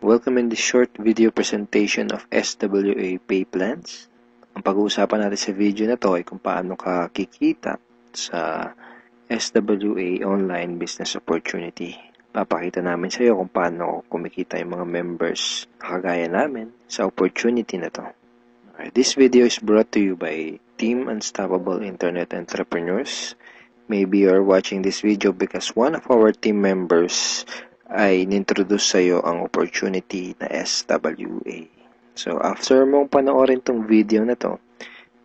Welcome in this short video presentation of SWA Pay Plans. Ang pag-uusapan natin sa video na to ay kung paano ka kikita sa SWA Online Business Opportunity. Papakita namin sa iyo kung paano kumikita yung mga members na kagaya namin sa opportunity na to. This video is brought to you by Team Unstoppable Internet Entrepreneurs. Maybe you're watching this video because one of our team members ay nintroduce sa iyo ang opportunity na SWA. So, after mong panoorin tong video na to,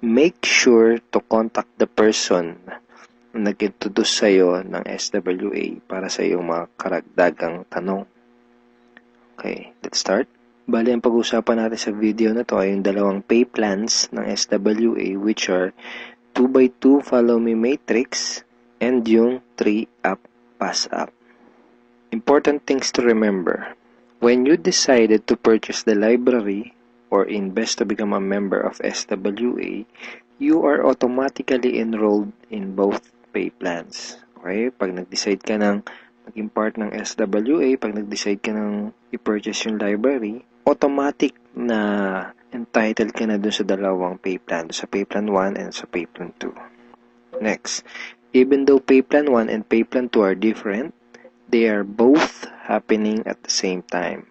make sure to contact the person na nag-introduce sa iyo ng SWA para sa iyong mga karagdagang tanong. Okay, let's start. Bali, ang pag-usapan natin sa video na to ay yung dalawang pay plans ng SWA, which are 2x2 Follow Me Matrix and yung 3-Up Pass Up. Important things to remember. When you decided to purchase the library or invest to become a member of SWA, you are automatically enrolled in both pay plans. Okay? Pag nag-decide ka ng maging part ng SWA, pag nag-decide ka ng i-purchase yung library, automatic na entitled ka na dun sa dalawang pay plan, sa pay plan 1 and sa pay plan 2. Next, even though pay plan 1 and pay plan 2 are different, they are both happening at the same time.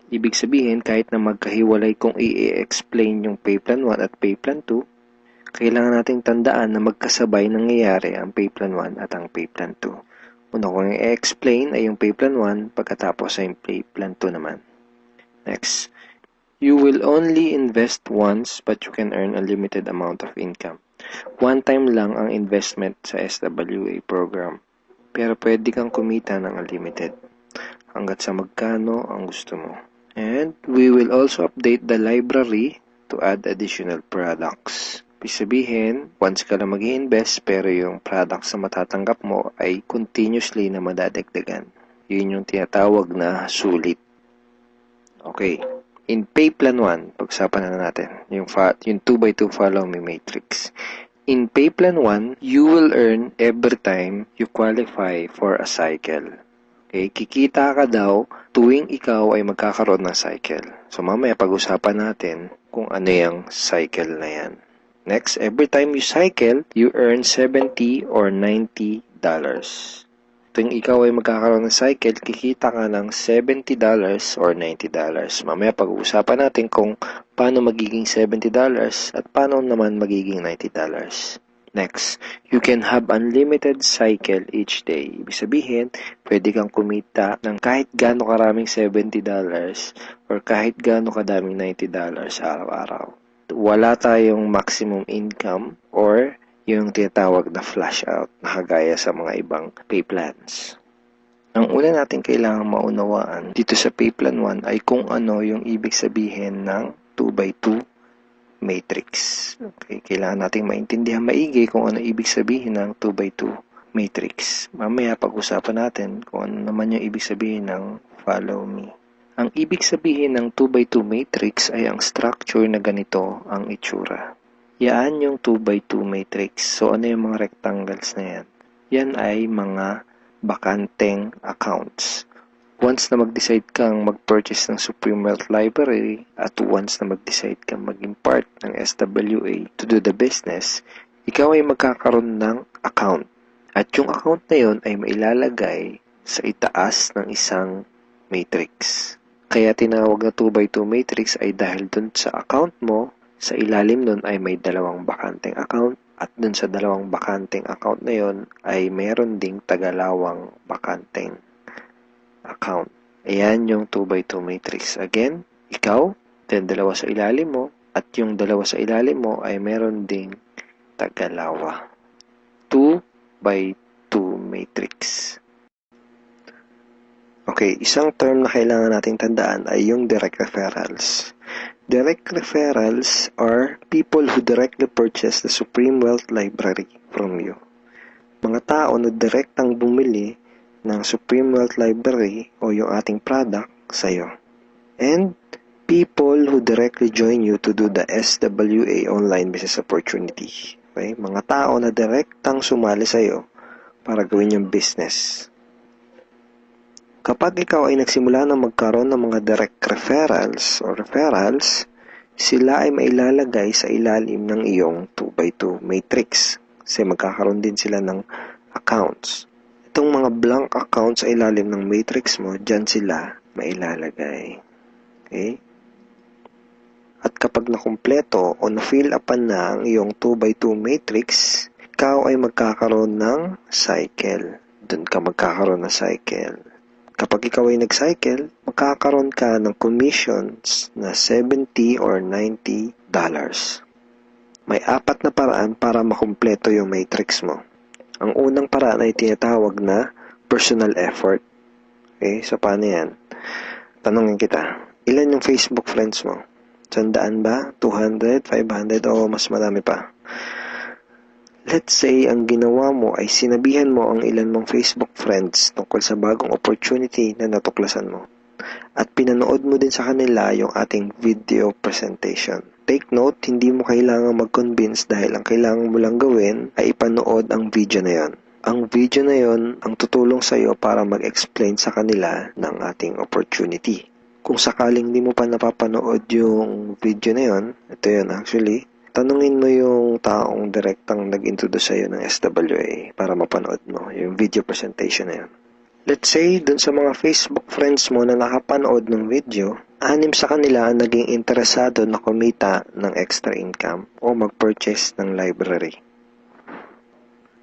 Ibig sabihin, kahit na magkahiwalay kung i-explain yung pay plan 1 at pay plan 2, kailangan nating tandaan na magkasabay nangyayari ang pay plan 1 at ang pay plan 2. Una kong i-explain ay yung pay plan 1, pagkatapos ay yung pay plan 2 naman. Next, you will only invest once but you can earn a limited amount of income. One time lang ang investment sa SWA program. Pero pwede kang kumita ng unlimited hanggat sa magkano ang gusto mo. And we will also update the library to add additional products. Ibig sabihin, once ka lang mag-i-invest pero yung products na matatanggap mo ay continuously na madadagdagan. Yun yung tinatawag na sulit. Okay. In pay plan 1, pag-usapan na natin yung 2x2 Follow Me Matrix. In pay plan 1, you will earn every time you qualify for a cycle. Okay, kikita ka daw tuwing ikaw ay magkakaroon ng cycle. So mamaya pag-usapan natin kung ano yung cycle na yan. Next, every time you cycle, you earn $70 or $90. Tuwing ikaw ay magkakaroon ng cycle, kikita ka ng $70 or $90. Mamaya pag-uusapan natin kung paano magiging $70 at paano naman magiging $90. Next, you can have unlimited cycle each day. Ibig sabihin, pwede kang kumita ng kahit gaano karaming $70 or kahit gaano kadaming $90 araw-araw. Wala tayong maximum income or yung tinatawag na flash out na kagaya sa mga ibang pay plans. Ang una natin kailangang maunawaan dito sa pay plan 1 ay kung ano yung ibig sabihin ng 2x2 matrix. Okay, kailangan nating maintindihan maigi kung ano ibig sabihin ng 2x2 matrix. Mamaya pag-usapan natin kung ano naman yung ibig sabihin ng follow me. Ang ibig sabihin ng 2x2 matrix ay ang structure na ganito ang itsura. Yan yung 2x2 matrix. So, ano yung mga rectangles na yan? Yan ay mga bakanteng accounts. Once na mag-decide kang mag-purchase ng Supreme Wealth Library at once na mag-decide kang maging part ng SWA to do the business, ikaw ay magkakaroon ng account. At yung account na yun ay mailalagay sa itaas ng isang matrix. Kaya tinawag na 2x2 matrix ay dahil dun sa account mo, sa ilalim nun ay may dalawang bakanteng account at dun sa dalawang bakanteng account na yun ay meron ding tagalawang bakanteng account. Ayan yung 2x2 matrix. Again, ikaw, then dalawa sa ilalim mo, at yung dalawa sa ilalim mo ay meron ding tagalawa. 2x2 matrix. Okay, isang term na kailangan nating tandaan ay yung direct referrals. Direct referrals are people who directly purchase the Supreme Wealth Library from you. Mga tao na direktang bumili ng Supreme Wealth Library o yung ating product sa'yo. And people who directly join you to do the SWA Online Business Opportunity. Okay? Mga tao na direktang sumali sa'yo para gawin yung business. Kapag ikaw ay nagsimula na magkaroon ng mga direct referrals, sila ay mailalagay sa ilalim ng iyong 2x2 matrix. Kasi magkakaroon din sila ng accounts. Itong mga blank accounts sa ilalim ng matrix mo, dyan sila mailalagay. Okay? At kapag nakumpleto o na-fill upan na ang iyong 2x2 matrix, ikaw ay magkakaroon ng cycle. Doon ka magkakaroon ng cycle. Kapag ikaw ay nag-cycle, magkakaroon ka ng commissions na $70 or $90. May 4 na paraan para makumpleto yung matrix mo. Ang unang paraan ay tinatawag na personal effort. Okay, so paano yan? Tanungin kita, ilan yung Facebook friends mo? 100 ba? 200? 500? O mas marami pa? Let's say, ang ginawa mo ay sinabihan mo ang ilan mong Facebook friends tungkol sa bagong opportunity na natuklasan mo. At pinanood mo din sa kanila yung ating video presentation. Take note, hindi mo kailangang mag-convince dahil ang kailangan mo lang gawin ay ipanood ang video na yon. Ang video na yon ang tutulong sa iyo para mag-explain sa kanila ng ating opportunity. Kung sakaling di mo pa napapanood yung video na yon, ito yun actually, tanungin mo yung taong direktang nag-introduce sa'yo ng SWA para mapanood mo yung video presentation na yun. Let's say, dun sa mga Facebook friends mo na nakapanood ng video, 6 sa kanila ang naging interesado na kumita ng extra income o mag-purchase ng library.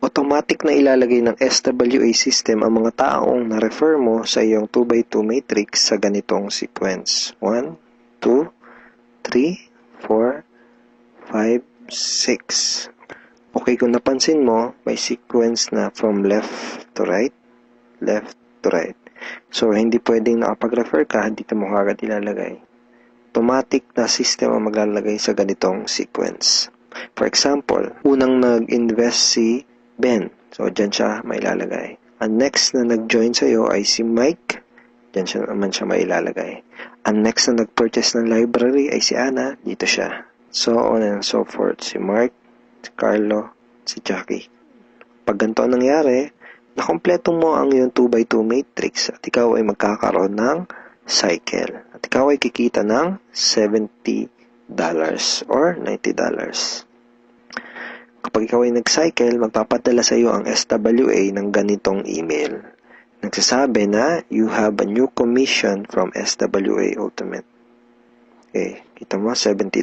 Automatic na ilalagay ng SWA system ang mga taong na-refer mo sa iyong 2x2 matrix sa ganitong sequence. 1, 2, 3, 4, 5, 6. Okay, kung napansin mo, may sequence na from left to right. So, hindi pwedeng nakapag-refer ka, dito mo kagad ilalagay. Automatic na system ang maglalagay sa ganitong sequence. For example, unang nag-invest si Ben. So, dyan siya mailalagay. Ang next na nag-join sa'yo ay si Mike. Dyan siya naman siya mailalagay. Ang next na nag-purchase ng library ay si Anna. Dito siya. So on and so forth. Si Mark, si Carlo, si Jackie. Pag ganito ang nangyari, nakompleto mo ang iyong 2x2 matrix at ikaw ay magkakaroon ng cycle. At ikaw ay kikita ng $70 or $90. Kapag ikaw ay nag-cycle, magpapadala sa iyo ang SWA ng ganitong email. Nagsasabi na you have a new commission from SWA Ultimate. Okay, kita mo, $70.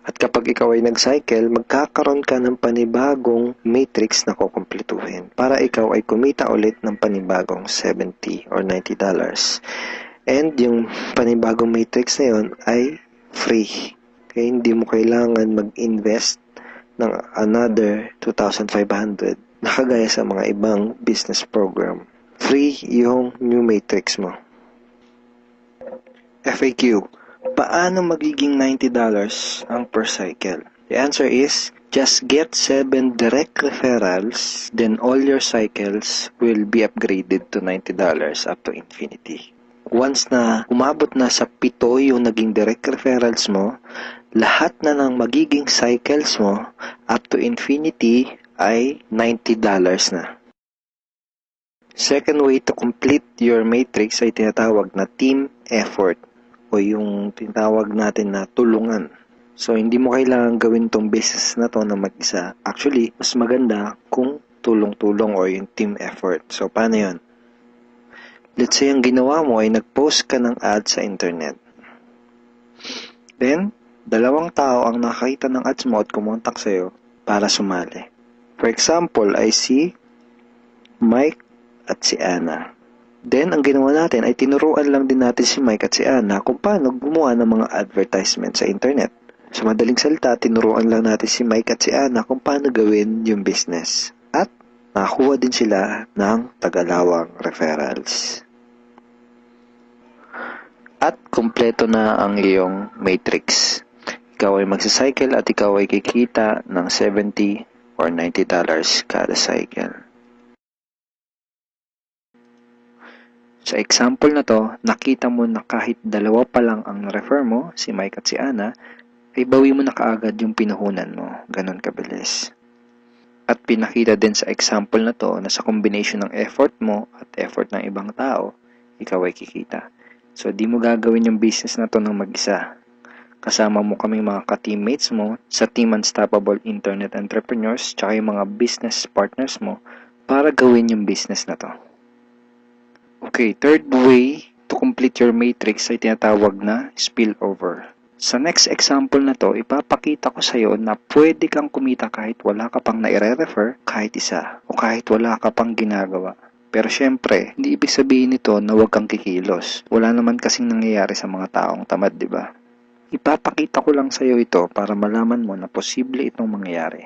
At kapag ikaw ay nag-cycle, magkakaroon ka ng panibagong matrix na kukumpletuhin para ikaw ay kumita ulit ng panibagong $70 or $90. And yung panibagong matrix na yun ay free. Okay, hindi mo kailangan mag-invest ng another 2,500 na kagaya sa mga ibang business program. Free yung new matrix mo. FAQ. Paano magiging $90 ang per cycle? The answer is, just get 7 direct referrals, then all your cycles will be upgraded to $90 up to infinity. Once na umabot na sa 7 yung naging direct referrals mo, lahat na ng magiging cycles mo up to infinity ay $90 na. Second way to complete your matrix ay tinatawag na team effort o yung tinatawag natin na tulungan. So, hindi mo kailangan gawin tong business na to na mag-isa. Actually, mas maganda kung tulong-tulong o yung team effort. So, paano yun? Let's say, ang ginawa mo ay nag-post ka ng ad sa internet. Then, 2 tao ang nakakita ng ads mo at kumontak sa'yo para sumali. For example, ay si Mike at si Anna. Then, ang ginawa natin ay tinuruan lang din natin si Mike at si Anna kung paano gumawa ng mga advertisement sa internet. Sa madaling salita, tinuruan lang natin si Mike at si Anna kung paano gawin yung business. At nakakuha din sila ng tagalawang referrals. At kumpleto na ang iyong matrix. Ikaw ay magsacycle at ikaw ay kikita ng $70 or $90 kada cycle. Sa example na to, nakita mo na kahit 2 pa lang ang refer mo, si Mike at si Anna, ay bawi mo na kaagad yung pinuhunan mo. Ganon kabilis. At pinakita din sa example na to na sa combination ng effort mo at effort ng ibang tao, ikaw ay kikita. So, di mo gagawin yung business na to ng mag-isa. Kasama mo kaming mga ka-teammates mo sa Team Unstoppable Internet Entrepreneurs tsaka yung mga business partners mo para gawin yung business na to. Okay, third way to complete your matrix ay tinatawag na spillover. Sa next example na to, ipapakita ko sa iyo na pwede kang kumita kahit wala ka pang na-refer, kahit isa, o kahit wala ka pang ginagawa. Pero syempre, hindi ibig sabihin nito na huwag kang kikilos. Wala naman kasing nangyayari sa mga taong tamad, di ba? Ipapakita ko lang sa iyo ito para malaman mo na posible itong mangyayari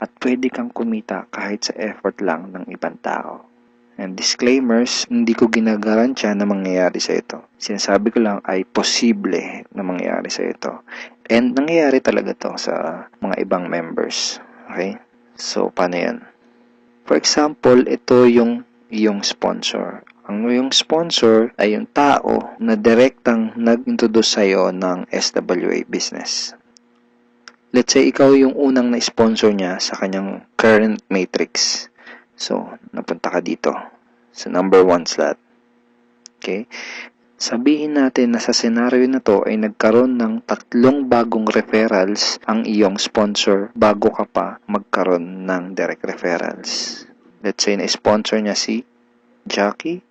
at pwede kang kumita kahit sa effort lang ng ibang tao. And disclaimers, hindi ko ginagarantiya na mangyayari sa ito. Sinasabi ko lang ay posible na mangyayari sa ito. And nangyayari talaga to sa mga ibang members. Okay? So, paano yan? For example, ito yung iyong sponsor. Ang iyong sponsor ay yung tao na direktang nag-introduce sa'yo ng SWA business. Let's say, ikaw yung unang na-sponsor niya sa kanyang current matrix. So, napunta ka dito sa number 1 slot. Okay? Sabihin natin na sa senaryo na to ay nagkaroon ng 3 bagong referrals ang iyong sponsor bago ka pa magkaroon ng direct referrals. Let's say na-sponsor niya si Jackie,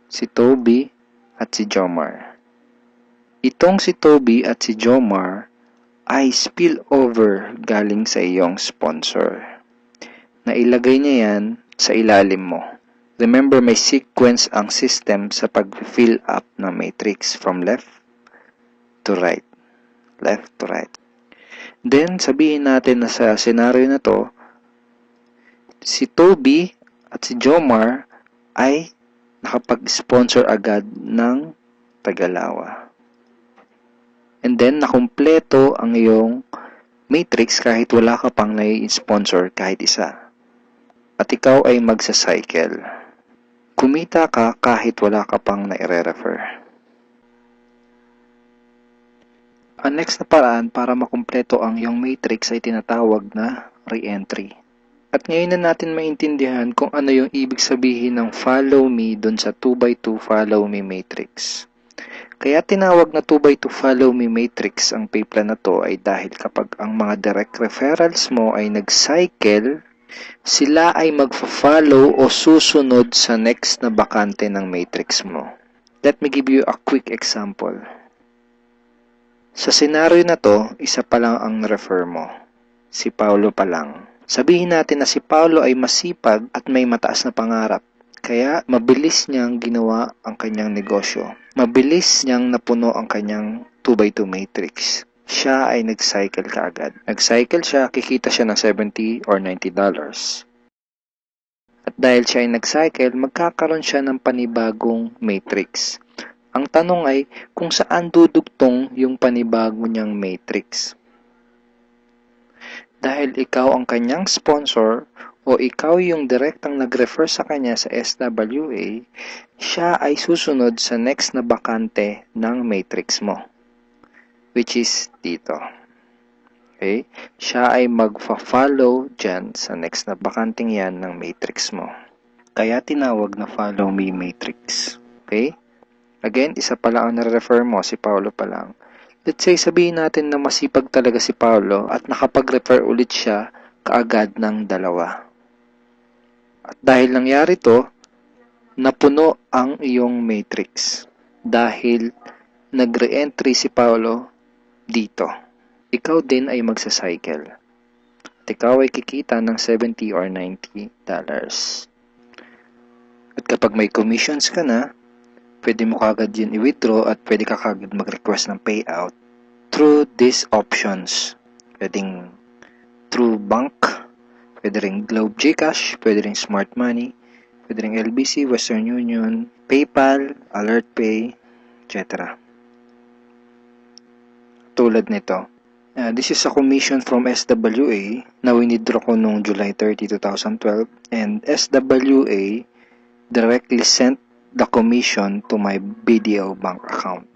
si Toby, at si Jomar. Itong si Toby at si Jomar ay spillover galing sa iyong sponsor. Nailagay niya yan sa ilalim mo. Remember, may sequence ang system sa pag-fill up ng matrix from left to right. Left to right. Then, sabihin natin na sa scenario na to, si Toby at si Jomar ay nakapag-sponsor agad ng Tagalawa. And then, nakumpleto ang iyong matrix kahit wala ka pang nai-sponsor kahit isa. At ikaw ay magsa-cycle. Kumita ka kahit wala ka pang nai-refer. Ang next na paraan para makumpleto ang iyong matrix ay tinatawag na re-entry. At ngayon na natin maintindihan kung ano yung ibig sabihin ng follow me dun sa 2x2 follow me matrix. Kaya tinawag na 2x2 follow me matrix ang pay plan na to ay dahil kapag ang mga direct referrals mo ay nag-cycle, sila ay magfa-follow o susunod sa next na bakante ng matrix mo. Let me give you a quick example. Sa senaryo na to, isa pa lang ang refer mo. Si Paulo pa lang. Sabihin natin na si Paulo ay masipag at may mataas na pangarap. Kaya mabilis niyang ginawa ang kanyang negosyo. Mabilis niyang napuno ang kanyang 2x2 matrix. Siya ay nag-cycle kaagad. Nag-cycle siya, kikita siya ng $70 or $90. At dahil siya ay nag-cycle, magkakaroon siya ng panibagong matrix. Ang tanong ay kung saan dudugtong yung panibago niyang matrix. Dahil ikaw ang kanyang sponsor o ikaw yung direktang nag-refer sa kanya sa SWA, siya ay susunod sa next na bakante ng matrix mo. Which is dito. Okay? Siya ay magfa-follow dyan sa next na bakanting yan ng matrix mo. Kaya tinawag na follow me matrix. Okay? Again, isa pa lang ang nare-refer mo, si Paulo pa lang. Let's say, sabihin natin na masipag talaga si Paulo at nakapag-refer ulit siya kaagad ng 2. At dahil nangyari to, napuno ang iyong matrix. Dahil nag-re-entry si Paulo dito. Ikaw din ay magsa-cycle. At ikaw ay kikita ng $70 or $90. At kapag may commissions ka na, pwede mo kagad yun i-withdraw at pwede ka kagad mag-request ng payout through these options. Pwedeng through bank, pwede ring Globe GCash, pwede ring Smart Money, pwede ring LBC, Western Union, PayPal, AlertPay, etc. Tulad nito. This is a commission from SWA na winidraw ko noong July 30, 2012 and SWA directly sent the commission to my BDO bank account.